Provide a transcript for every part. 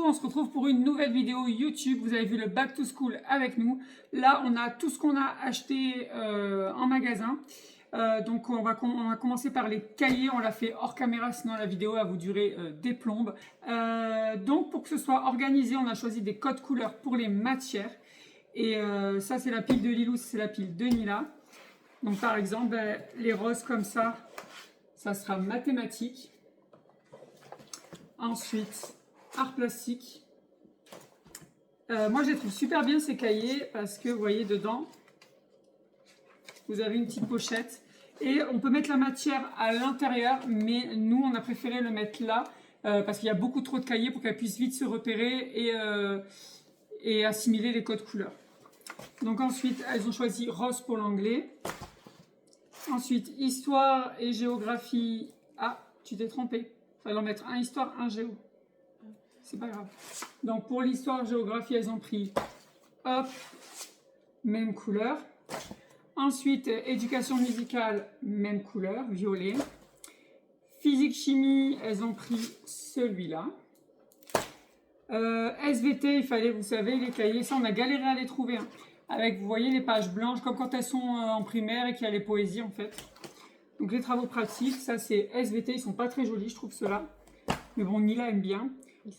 on se retrouve pour une nouvelle vidéo YouTube. Vous avez vu le Back to School avec nous. Là, on a tout ce qu'on a acheté en magasin. Donc, on va commencer par les cahiers. On l'a fait hors caméra, sinon la vidéo va vous durer des plombes. Donc, pour que ce soit organisé, on a choisi des codes couleurs pour les matières. Et ça, c'est la pile de Lilou, c'est la pile de Nila. Donc, par exemple, les roses comme ça sera mathématiques. Ensuite, art plastique. Moi, je les trouve super bien ces cahiers parce que vous voyez dedans, vous avez une petite pochette et on peut mettre la matière à l'intérieur, mais nous, on a préféré le mettre là parce qu'il y a beaucoup trop de cahiers pour qu'elle puisse vite se repérer et assimiler les codes couleurs. Donc ensuite, elles ont choisi rose pour l'anglais. Ensuite, histoire et géographie. Ah, tu t'es trompé. Il fallait en mettre un histoire, un géo. C'est pas grave. Donc pour l'histoire, géographie, elles ont pris, hop, même couleur. Ensuite, éducation musicale, même couleur, violet. Physique, chimie, elles ont pris celui-là. SVT, il fallait, vous savez, les cahiers, ça on a galéré à les trouver. Hein. Avec, vous voyez, les pages blanches, comme quand elles sont en primaire et qu'il y a les poésies en fait. Donc les travaux pratiques, ça c'est SVT, ils sont pas très jolis, je trouve ceux-là. Mais bon, Nila aime bien.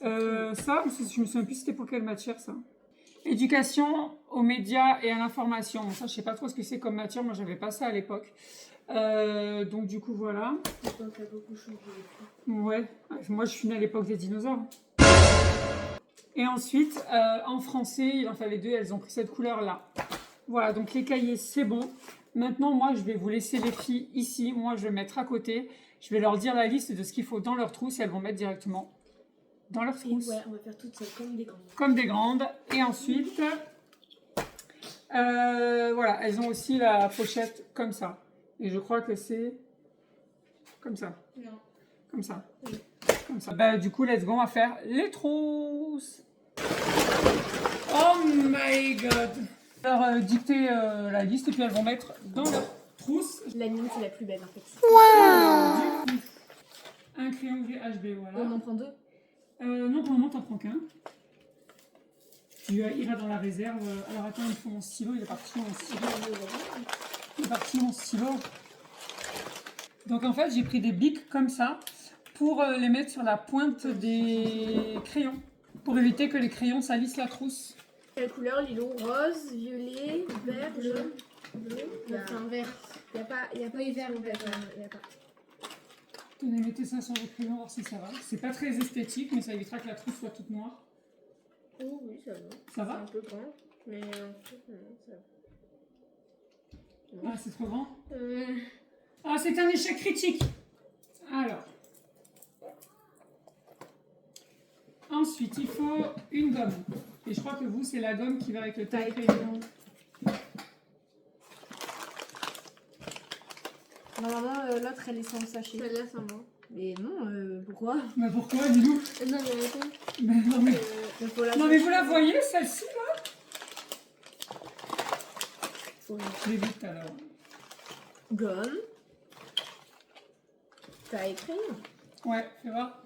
Ça, je me souviens plus c'était pour quelle matière ça. Éducation aux médias et à l'information. Bon, ça, je sais pas trop ce que c'est comme matière, moi j'avais pas ça à l'époque. Donc du coup, voilà. L'époque a beaucoup changé. Ouais, moi je suis née à l'époque des dinosaures. Et ensuite, en français, il en fallait deux, elles ont pris cette couleur-là. Voilà, donc les cahiers, c'est bon. Maintenant, moi, je vais vous laisser les filles ici. Moi, je vais mettre à côté. Je vais leur dire la liste de ce qu'il faut dans leur trousse et elles vont mettre directement dans leur trousse. Ouais, on va faire toutes seules comme des grandes. Comme des grandes. Et ensuite, voilà, elles ont aussi la pochette comme ça. Et je crois que c'est comme ça. Non. Comme ça. Oui. Comme ça. Bah, du coup, let's go, on va faire les trousses. Oh my god! Leur dicter la liste et puis elles vont mettre dans leur trousse. La mienne, c'est la plus belle en fait. Wow. Un crayon gris HB, voilà. On en prend deux? Non, pour le moment, t'en prends qu'un. Tu iras dans la réserve. Alors attends, il faut mon stylo, il est parti mon stylo. Il est parti mon stylo. Donc en fait, j'ai pris des bics comme ça pour les mettre sur la pointe des crayons. Pour éviter que les crayons salissent la trousse. Quelle couleur, Lilo? Rose, violet, vert, jaune. Enfin, vert. Il n'y a pas vert ou vert. Il y a pas. Tenez, mettez ça sur le crayon, voir si ça va. C'est pas très esthétique, mais ça évitera que la trousse soit toute noire. Oh oui, ça va. Ça va? C'est un peu grand, mais en fait, ça va. Ah, c'est trop grand? Ah, c'est un échec critique. Alors. Ensuite, il faut une gomme. Et je crois que vous, c'est la gomme qui va avec le taille crayon. Normalement, l'autre, elle est sans sachet. Celle-là, c'est moi. Mais non, pourquoi? Mais pourquoi, dis-nous? Non, mais attends. Non, mais... non, mais vous la voyez, celle-ci, là? Je l'ai vue tout à l'heure. Gomme. Taille crayon. Ouais, fais voir.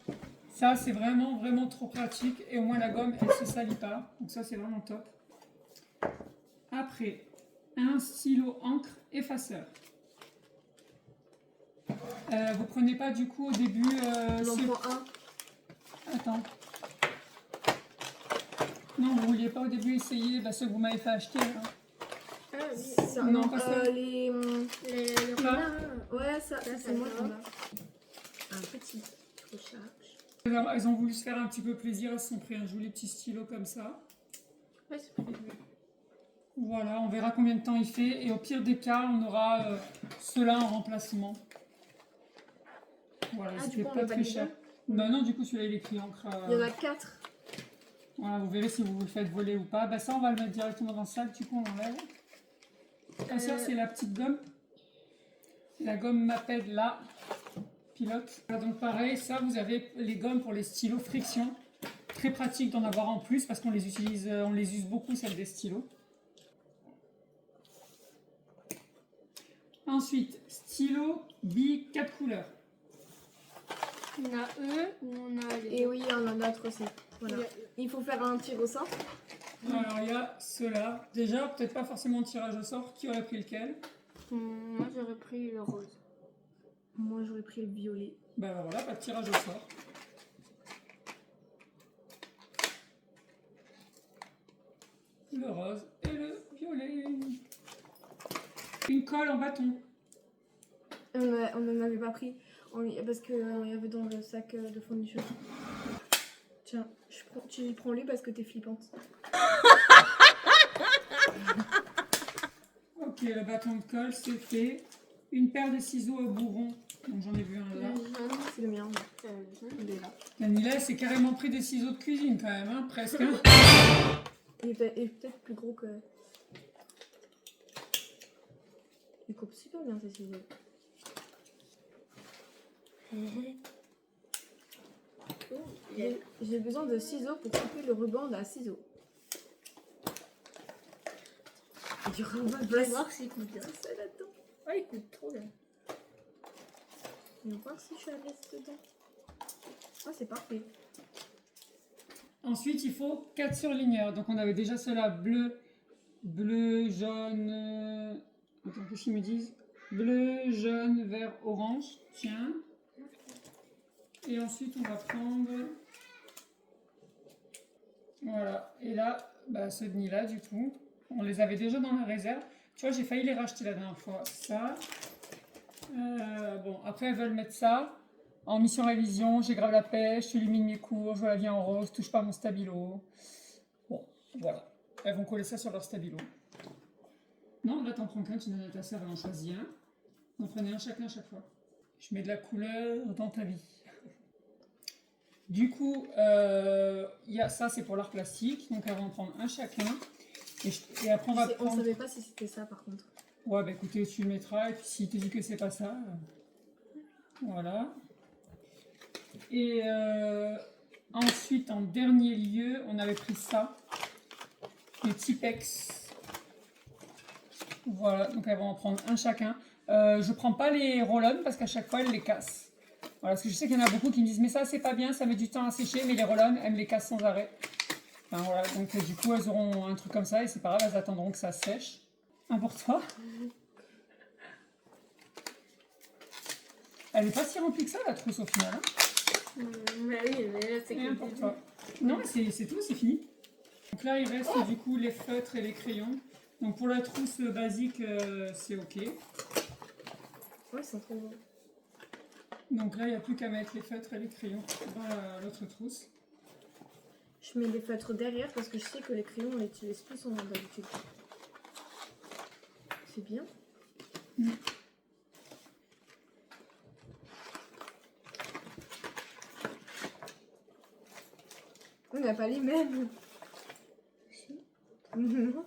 Ça, c'est vraiment, vraiment trop pratique. Et au moins, la gomme, elle ne se salit pas. Donc ça, c'est vraiment top. Après, un stylo encre effaceur. Vous prenez pas, du coup, au début... On en prend un. Attends. Non, vous vouliez pas au début essayer ceux que vous m'avez fait acheter. Là. Ah oui. Ça, non, pas ça. Les là. Ouais, ça c'est moi qui a un petit recharge. Elles ont voulu se faire un petit peu plaisir, elles se sont pris un joli petit stylo comme ça. Ouais, c'est pas mal. Voilà, on verra combien de temps il fait et au pire des cas, on aura ceux-là en remplacement. Voilà, c'était pas très cher. Bah non, du coup, celui-là, il est écrit encre. Il y en a 4. Voilà, vous verrez si vous le faites voler ou pas. Bah ça, on va le mettre directement dans le sac, du coup, on enlève. Ça, c'est la petite gomme. La gomme m'appelle là. Pilote. Donc pareil, ça vous avez les gommes pour les stylos friction. Très pratique d'en avoir en plus parce qu'on les utilise, on les use beaucoup celles des stylos. Ensuite, stylo billes 4 couleurs. On a eux ou on a les... Et oui, on en a d'autres aussi. Voilà. Il faut faire un tir au sort. Alors, il y a ceux-là. Déjà, peut-être pas forcément de tirage au sort. Qui aurait pris lequel? Moi, j'aurais pris le rose. Moi, j'aurais pris le violet. Bah voilà, pas de tirage au sort. Le rose et le violet. Une colle en bâton. On n'en avait pas pris parce qu'il y avait dans le sac de fourniture. Tiens, tu prends lui parce que t'es flippante. Ok, le bâton de colle, c'est fait. Une paire de ciseaux au bourron. Donc j'en ai vu un là. C'est le mien. Il est là. Daniela, c'est carrément pris des ciseaux de cuisine quand même, hein, presque. Hein. Il est peut-être plus gros que... Il coupe super bien ces ciseaux. J'ai besoin de ciseaux pour couper le ruban à ciseaux. Du ruban On va voir s'il coûte bien. ça là-dedans. Oh, il coûte trop bien. On va voir si je suis à l'aise dedans. Ah, c'est parfait. Ensuite, il faut 4 surligneurs. Donc on avait déjà ceux-là, bleu, jaune... Attends, qu'est-ce qu'ils me disent? Bleu, jaune, vert, orange. Tiens. Et ensuite, on va prendre... Voilà. Et là, bah, ceux de Nila, du coup. On les avait déjà dans la réserve. Tu vois, j'ai failli les racheter la dernière fois. Ça. Bon, après, elles veulent mettre ça. En mission révision, j'ai grave la pêche, j'illumine mes cours, je vois la vie en rose, touche pas à mon stabilo. Bon, voilà. Elles vont coller ça sur leur stabilo. Non, là, t'en prends qu'un, tu donnes à ta sœur, elle en choisit un. Vous en prenez un chacun à chaque fois. Je mets de la couleur dans ta vie. Du coup, ça, c'est pour l'art plastique. Donc, elles vont en prendre un chacun. Et après, on va prendre... On savait pas si c'était ça, par contre. Ouais, bah écoutez, tu le mettras. Et puis, s'il te dit que c'est pas ça... Voilà. Et ensuite, en dernier lieu, on avait pris ça. Les Tipex. Voilà, donc elles vont en prendre un chacun. Je prends pas les roll-on parce qu'à chaque fois, elles les cassent. Voilà, parce que je sais qu'il y en a beaucoup qui me disent mais ça c'est pas bien, ça met du temps à sécher, mais les roll-on, elles me les cassent sans arrêt. Enfin, voilà, donc du coup elles auront un truc comme ça et c'est pas grave, elles attendront que ça sèche. Un pour toi. Elle est pas si remplie que ça la trousse au final. Hein. Bah oui, mais là c'est Et un que pour toi. Non, c'est tout, c'est fini. Donc là il reste du coup les feutres et les crayons. Donc pour la trousse basique, c'est ok. Ouais, c'est trop bon. Donc là il n'y a plus qu'à mettre les feutres et les crayons dans l'autre trousse. Je mets les feutres derrière parce que je sais que les crayons on les utilise plus d'habitude. C'est bien. On n'a pas les mêmes. Non.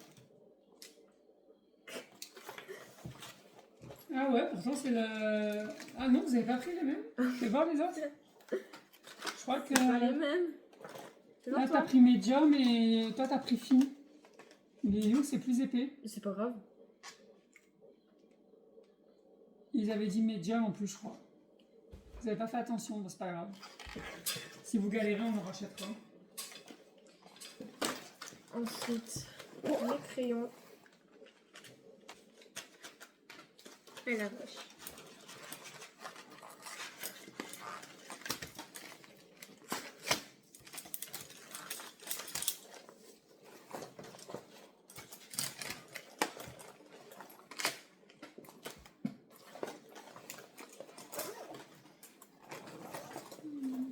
Ah ouais, pourtant c'est le... Ah non, vous avez pas pris les mêmes? Fais voir les autres. Je crois que... Pas les mêmes. Là t'as pris médium et toi t'as pris fine. Les nous c'est plus épais. C'est pas grave. Ils avaient dit médium en plus je crois. Vous avez pas fait attention, bon, c'est pas grave. Si vous galérez on en rachètera. Ensuite, les crayons. Et la gauche.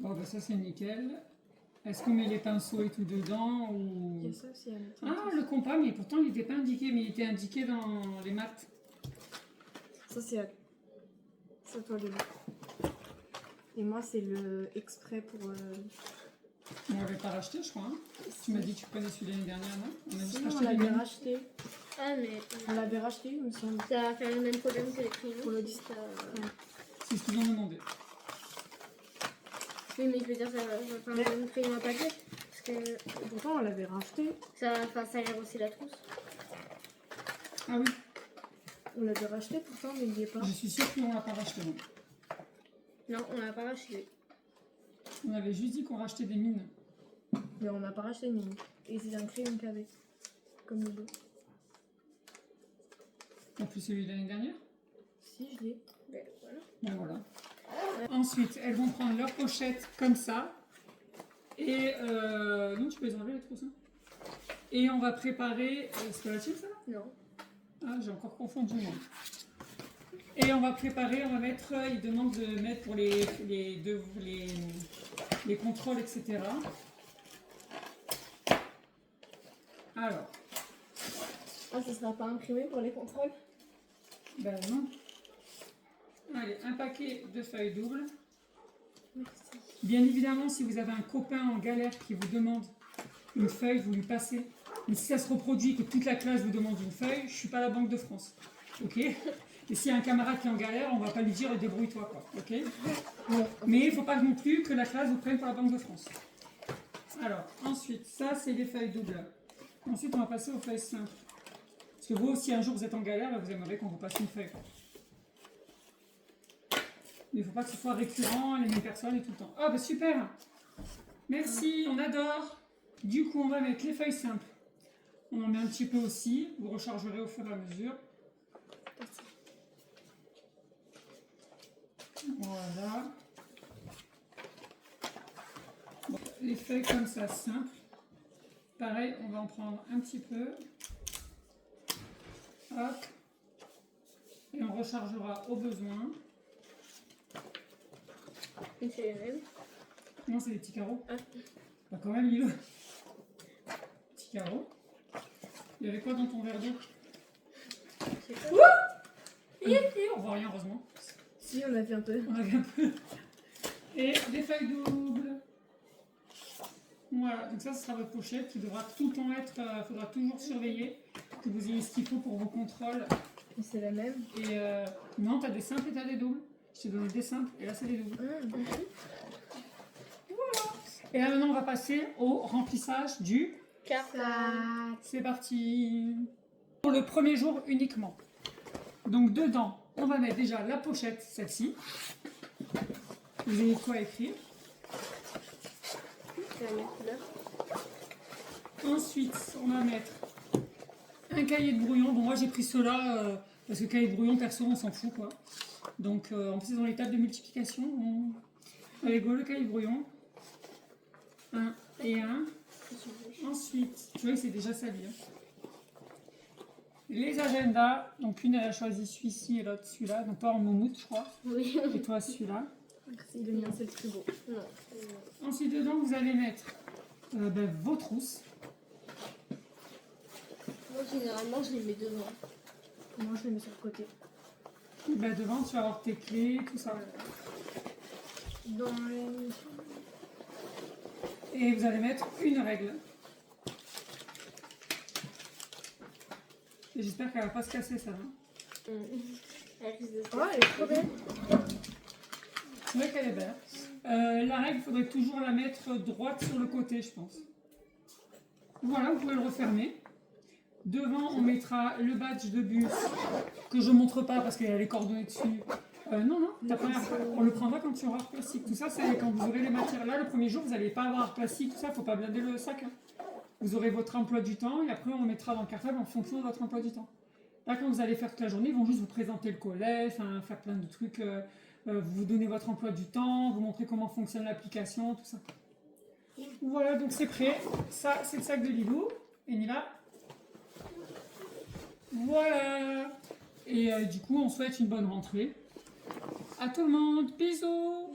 Bon bah ça c'est nickel. Est-ce qu'on met les pinceaux et tout dedans ou... Il y a ça aussi à mettre. Ah le compas, mais pourtant il n'était pas indiqué, mais il était indiqué dans les maths. Ça c'est à toi de voir. Et moi c'est le exprès pour... On l'avait pas racheté je crois. Hein. Tu m'as dit que tu prenais celui de l'année dernière, non? On a juste Sinon, on racheté les l'avait mêmes. racheté. Ah, mais On l'avait racheté, il me semble. ça va faire le même problème que les crayons. Pour le disque. C'est ce qu'ils ont demandé. Oui, mais je veux dire, ça va faire le même crayon à papier. Parce que Pourtant, on l'avait racheté. ça aère aussi la trousse. Ah oui, On l'avait racheté pourtant, mais il n'y est pas. je suis sûre qu'on l'a pas racheté. Non. Non, on l'a pas racheté. On avait juste dit qu'on rachetait des mines. Mais on n'a pas racheté une ligne. Et c'est un crayon KV. Comme le beau. En plus, celui de l'année dernière. Si, je l'ai. Ben, voilà. Ben voilà. Ensuite, elles vont prendre leur pochette comme ça. Et non, tu peux les enlever les trousses. Et on va préparer. C'est pas la tienne ça là? Non. Ah, j'ai encore confondu moi. Et on va préparer, on va mettre. Il demande de mettre pour les contrôles, etc. Alors, Ah, ça sera pas imprimé pour les contrôles? ben non. Allez, un paquet de feuilles doubles. Merci. Bien évidemment, si vous avez un copain en galère qui vous demande une feuille, vous lui passez. Mais si ça se reproduit, que toute la classe vous demande une feuille, je suis pas la Banque de France. Ok? Et s'il y a un camarade qui est en galère, on va pas lui dire débrouille-toi, quoi. Ok? Non. Mais il faut pas non plus que la classe vous prenne pour la Banque de France. Alors, ensuite, ça c'est les feuilles doubles. Ensuite, on va passer aux feuilles simples. Parce que vous, si un jour vous êtes en galère, vous aimeriez qu'on vous passe une feuille. Mais il ne faut pas que ce soit récurrent, les mêmes personnes et tout le temps. Ah bah super! Merci, on adore! Du coup, on va mettre les feuilles simples. On en met un petit peu aussi. Vous rechargerez au fur et à mesure. Voilà. Bon, les feuilles comme ça, simples. Pareil, on va en prendre un petit peu. Hop. Et on rechargera au besoin. Et c'est les mêmes. Non, c'est des petits carreaux. Ah. Bah quand même, Lilo. Petits carreaux. Il y avait quoi dans ton verre d'eau? C'est quoi? On voit rien, heureusement. Si, on a fait un peu. On a vu un peu. Et des feuilles doubles. Voilà, donc ça, ce sera votre pochette qui devra tout le temps être... Il faudra toujours surveiller que vous ayez ce qu'il faut pour vos contrôles. Et c'est la même. Et non, t'as des simples et t'as des doubles. Je t'ai donné des simples et là, c'est des doubles. Et là, maintenant, on va passer au remplissage du... Carte. C'est parti. Pour le premier jour uniquement. Donc dedans, on va mettre déjà la pochette, celle-ci. Vous avez quoi écrire. C'est la même couleur. Ensuite, on va mettre un cahier de brouillon. Bon, moi j'ai pris ceux-là parce que cahier de brouillon, perso, on s'en fout quoi. Donc en plus, c'est dans les tables de multiplication. Allez, go, le cahier de brouillon. 1 et 1. Ensuite, tu vois, c'est déjà sali. Hein. Les agendas. Donc une, elle a choisi celui-ci et l'autre celui-là. Donc toi en moumoute, je crois. Oui. Et toi celui-là. Merci, le mien, c'est le plus beau. Non. Ensuite, dedans, vous allez mettre vos trousses. Moi, généralement, je les mets devant. Moi, je le mets sur le côté. Devant, tu vas avoir tes clés, tout ça. Dans les... Et vous allez mettre une règle. Et j'espère qu'elle va pas se casser, ça. Hein. Elle risque de se Oh, elle est trop belle. C'est vrai qu'elle est belle. La règle, il faudrait toujours la mettre droite sur le côté, je pense. Voilà, vous pouvez le refermer. Devant, on mettra le badge de bus que je montre pas parce qu'il y a les coordonnées dessus. Non, on le prendra quand tu auras le plastique. Tout ça, c'est quand vous aurez les matières. Là, le premier jour, vous n'allez pas avoir le plastique, tout ça, il ne faut pas blinder le sac. Hein. Vous aurez votre emploi du temps et après, on mettra dans le cartable en fonction de votre emploi du temps. Là, quand vous allez faire toute la journée, ils vont juste vous présenter le collège, faire plein de trucs, vous donner votre emploi du temps, vous montrer comment fonctionne l'application, tout ça. Voilà, donc c'est prêt. Ça, c'est le sac de Lilou. Et Nila. Voilà. Et du coup, on souhaite une bonne rentrée. À tout le monde. Bisous.